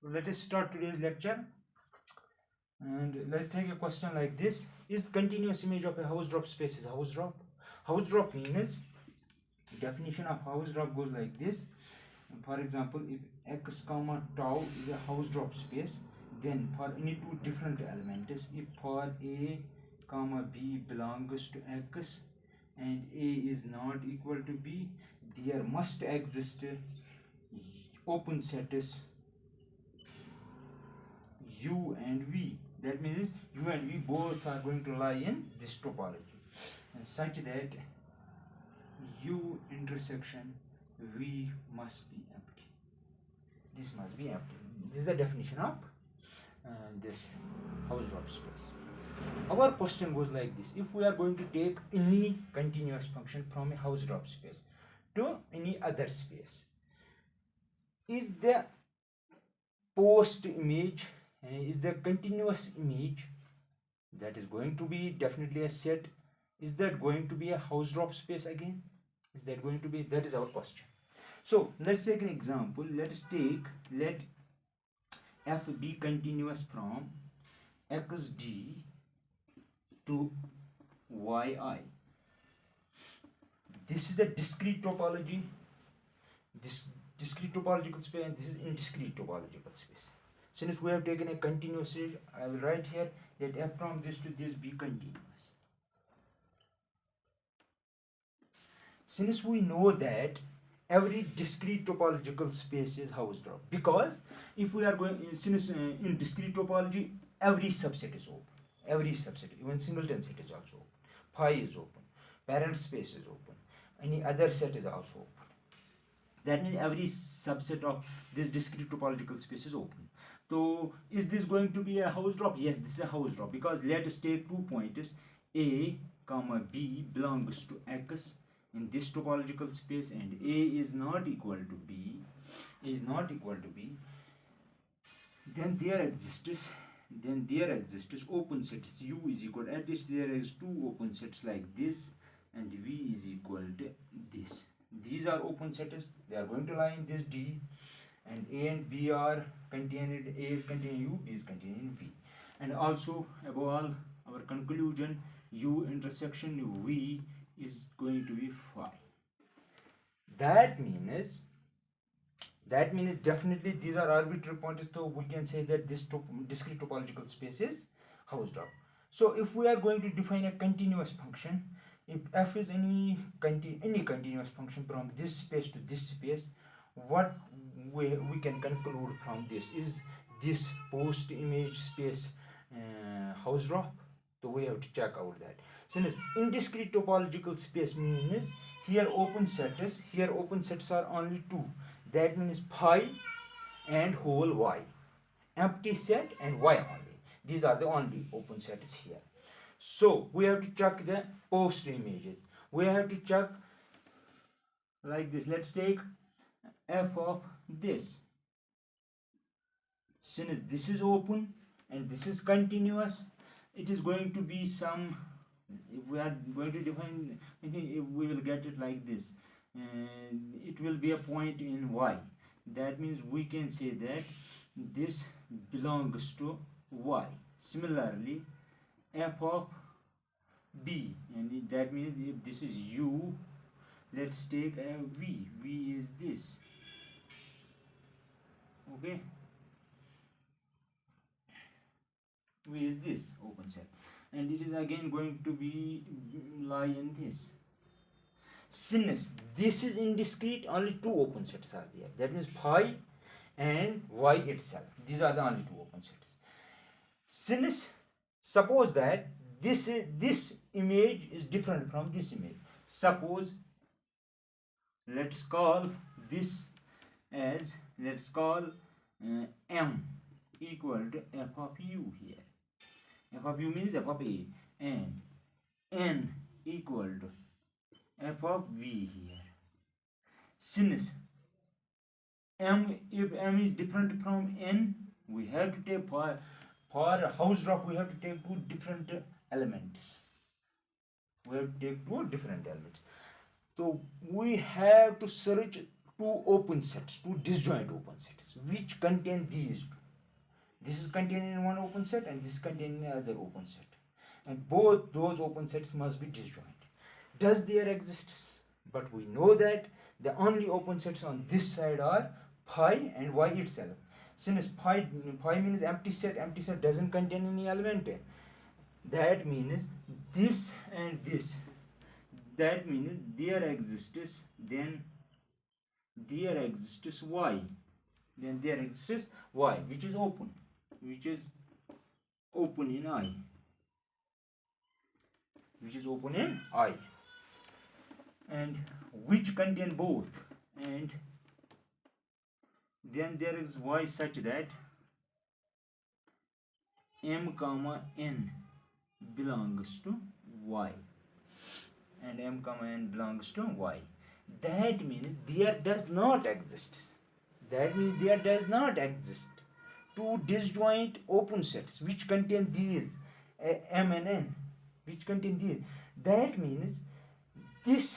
Let us start today's lecture, and let's take a question like this. Is continuous image of a Hausdroff space is Hausdroff? Hausdroff means, definition of Hausdroff goes like this. For example, if x comma tau is a Hausdroff space, then for any two different elements, if for a comma b belongs to x and a is not equal to b, there must exist open sets u and v. That means u and v both are going to lie in this topology, and such that u intersection v must be empty. This must be empty. This is the definition of this Hausdroff space. Our question goes like this: if we are going to take any continuous function from a Hausdroff space to any other space, is the post image, is the continuous image that is going to be definitely a set, is that going to be a Hausdroff space again? Is that going to be? That is our question. So let's take an example. Let f be continuous from xd to yi. This is a discrete topology, this discrete topological space, and this is indiscrete topological space. Since we have taken a continuous series, I will write here, let f from this to this be continuous. Since we know that every discrete topological space is Hausdroff, because if we are going, since in discrete topology every subset is open, every subset, even singleton set is also open, phi is open, parent space is open, any other set is also open. That means every subset of this discrete topological space is open. So is this going to be a Hausdroff? Yes, this is a Hausdroff, because let us take 2 points a comma b belongs to x in this topological space, and a is not equal to b, then there exists open sets u is equal, at least there is two open sets like this, and v is equal to this. These are open sets, they are going to lie in this D, and a and b are contained, a is contained in u, b is contained in v. And also above all, our conclusion, u intersection v is going to be phi. That means definitely these are arbitrary points, so we can say that this discrete topological space is Hausdroff. So if we are going to define a continuous function, if f is any continuous function from this space to this space, what we can conclude from this is this post image space Hausdroff. So we have to check out that. Since indiscrete topological space means here open sets are only two. That means phi and whole y, empty set and y only. These are the only open sets here. So we have to check the post images. We have to check like this. Let's take f of this. Since this is open and this is continuous, it is going to be some, if we are going to define, I think we will get it like this, it will be a point in y. That means we can say that this belongs to y. Similarly, f of b, and that means if this is u, let's take a v is this, okay, v is this open set, and it is again going to be lie in this. Since this is indiscrete, only two open sets are there. That means phi and y itself. These are the only two open sets. Since suppose that this image is different from this image. Suppose let's call this as, let's call m equal to f of u here. F of u means f of a, and n equal to f of v here. Since if m is different from n, we have to take for Hausdroff, we have to take two different elements. So we have to search two open sets, two disjoint open sets, which contain these two. This is contained in one open set and this is contained in another open set. And both those open sets must be disjoint. Does there exist? But we know that the only open sets on this side are phi and y itself. Since phi means empty set doesn't contain any element. That means this and this. That means there exists y. Then there exists y, which is open in I. And which contain both. And then there is y such that m comma n belongs to y, and m comma n belongs to y. That means there does not exist two disjoint open sets which contain these m and n, which contain these. That means the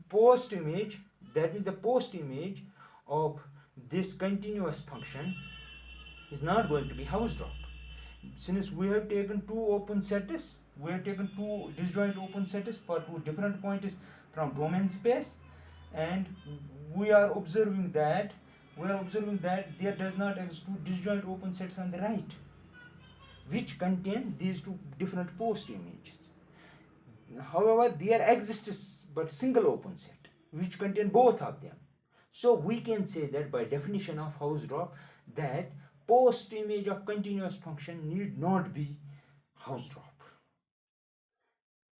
post image, that means the post image of this continuous function is not going to be Hausdroff. Since we have taken two disjoint open sets for two different points from domain space, and we are observing that there does not exist two disjoint open sets on the right which contain these two different post images. However, there exists but single open set which contain both of them. So we can say that by definition of Hausdroff that post image of continuous function need not be Hausdroff.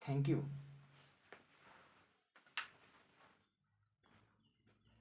Thank you.